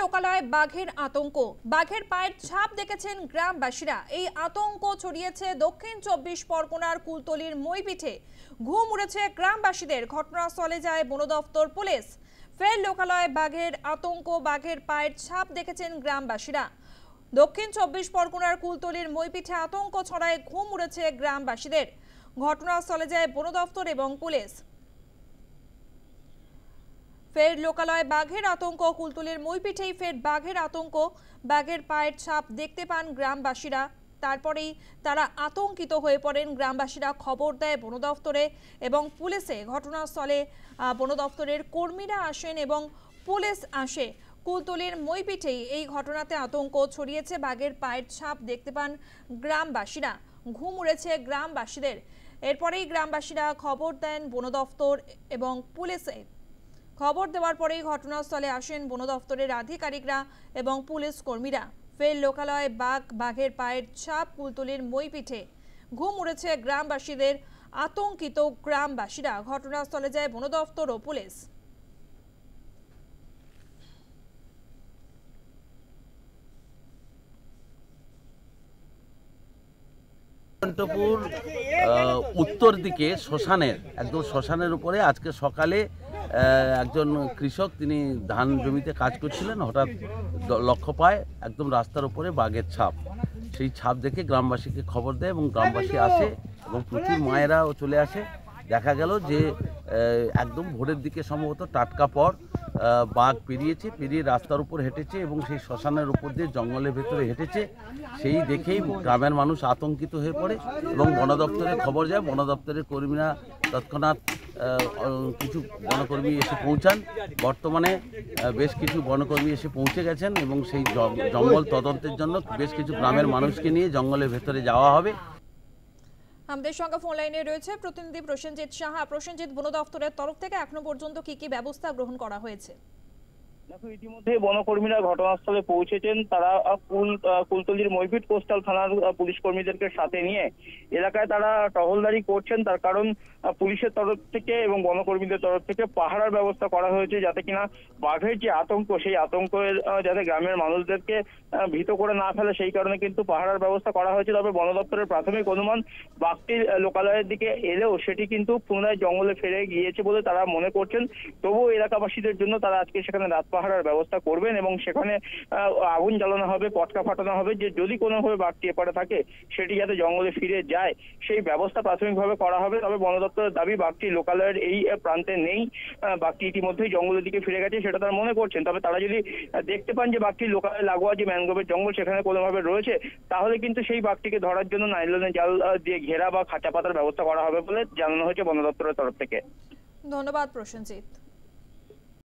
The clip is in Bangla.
লোকালয়ে বাঘের আতঙ্ক। বাঘের পায়ের ছাপ দেখেছেন গ্রামবাসীরা। এই আতঙ্ক ছড়িয়েছে দক্ষিণ 24 পরগনার কুলতলির মইপিঠে। ঘুম উড়েছে গ্রামবাসীদের। ঘটনাস্থলে যায় বন দপ্তর, পুলিশ। ফের লোকালয়ে বাঘের আতঙ্ক। বাঘের পায়ের ছাপ দেখেছেন গ্রামবাসীরা। দক্ষিণ 24 পরগনার কুলতলির মইপিঠে আতঙ্ক ছড়ায়, ঘুম উড়েছে গ্রামবাসীদের। ঘটনাস্থলে যায় বন দপ্তর এবং পুলিশ। ফের লোকালয়ে বাঘের আতঙ্ক। কুলতলির মইপিঠেই ফের বাঘের আতঙ্ক। বাঘের পায়ের ছাপ দেখতে পান গ্রামবাসীরা। তারপরেই তারা আতঙ্কিত হয়ে পড়েন। গ্রামবাসীরা খবর দেয় বন দপ্তরে এবং পুলিশে। ঘটনাস্থলে বন দপ্তরের কর্মীরা আসেন এবং পুলিশ আসে। কুলতলির মইপিঠেই এই ঘটনাতে আতঙ্ক ছড়িয়েছে। বাঘের পায়ের ছাপ দেখতে পান গ্রামবাসীরা। ঘুম উড়েছে গ্রামবাসীদের। এরপরেই গ্রামবাসীরা খবর দেন বন দপ্তর এবং পুলিশে। খবর দেওয়ার পরেই ঘটনাস্থলে আসেন বন দপ্তরের আধিকারিকরা এবং পুলিশ কর্মীরা। ফের লোকালয়ে বাঘের পায়ের ছাপ। কুলতলির মইপিঠে ঘুম উড়েছে গ্রামবাসীদের। আতঙ্কিত গ্রামবাসীরা। ঘটনাস্থলে যায় বন দপ্তর ও পুলিশ। ঘণ্টপুর উত্তর দিকে একদম শ্মশানের উপরে আজকে সকালে একজন কৃষক, তিনি ধান জমিতে কাজ করছিলেন, হঠাৎ লক্ষ্য পায় একদম রাস্তার উপরে বাঘের ছাপ। সেই ছাপ দেখে গ্রামবাসীকে খবর দেয় এবং গ্রামবাসী আসে এবং প্রচুর মায়েরাও চলে আসে। দেখা গেল যে একদম ভোরের দিকে সম্ভবত টাটকা পর বাঘ পেরিয়ে রাস্তার উপর হেঁটেছে এবং সেই শ্মশানের উপর দিয়ে জঙ্গলের ভেতরে হেঁটেছে। সেই দেখেই গ্রামের মানুষ আতঙ্কিত হয়ে পড়ে এবং বন দপ্তরে খবর যায়। বন দপ্তরের কর্মীরা তৎক্ষণাৎ কিছু বনকর্মী এসে পৌঁছান। বর্তমানে বেশ কিছু বনকর্মী এসে পৌঁছে গেছেন এবং সেই জঙ্গল তদন্তের জন্য বেশ কিছু গ্রামের মানুষকে নিয়ে জঙ্গলের ভেতরে যাওয়া হবে। আমাদের সঙ্গে ফোন লাইনে রয়েছে প্রতিনিধি প্রসেনজিৎ সাহা। প্রসেনজিৎ, বন দপ্তরের তরফ থেকে এখনো পর্যন্ত কি ব্যবস্থা গ্রহণ করা হয়েছে? দেখো, ইতিমধ্যে বনকর্মীরা ঘটনাস্থলে পৌঁছেছেন। তারা কুলতলির মইপিঠ কোস্টাল থানার পুলিশ কর্মীদেরকে সাথে নিয়ে এলাকায় তারা টহলদারি করছেন। তার কারণ পুলিশের তরফ থেকে এবং বনকর্মীদের তরফ থেকে পাহারার ব্যবস্থা করা হয়েছে, যাতে কিনা বাঘের যে আতঙ্ক, সেই আতঙ্কের যাতে গ্রামের মানুষদেরকে ভীত করে না ফেলে, সেই কারণে কিন্তু পাহারার ব্যবস্থা করা হয়েছে। তবে বন দপ্তরের প্রাথমিক অনুমান, বাঘটি লোকালয়ের দিকে এলেও সেটি কিন্তু পুনরায় জঙ্গলে ফিরে গিয়েছে বলে তারা মনে করছেন। তবুও এলাকাবাসীদের জন্য তারা আজকে সেখানে রাত পাহারার ব্যবস্থা করবেন এবং সেখানে আগুন জ্বালানো হবে, পটকা ফাটানো হবে, যে যদি কোনোভাবে বাঘটি এপারে থাকে সেটি যাতে জঙ্গলে ফিরে যায়, সেই ব্যবস্থা প্রাথমিকভাবে করা হবে। তবে বন দপ্তরের দাবি, বাঘটি লোকালয়ের এই প্রান্তে নেই, বাঘটি ইতিমধ্যেই জঙ্গলের দিকে ফিরে গেছে, সেটা তারা মনে করছেন। তবে তারা যদি দেখতে পান যে বাঘটি লোকালয় লাগোয়া যে ম্যানগ্রোভের জঙ্গল সেখানে কোনোভাবে রয়েছে, তাহলে কিন্তু সেই বাঘটিকে ধরার জন্য নাইলনের জাল দিয়ে ঘেরা বা খাঁচা পাতার ব্যবস্থা করা হবে বলে জানানো হয়েছে বন দপ্তরের তরফ থেকে। ধন্যবাদ প্রসেনজিৎ।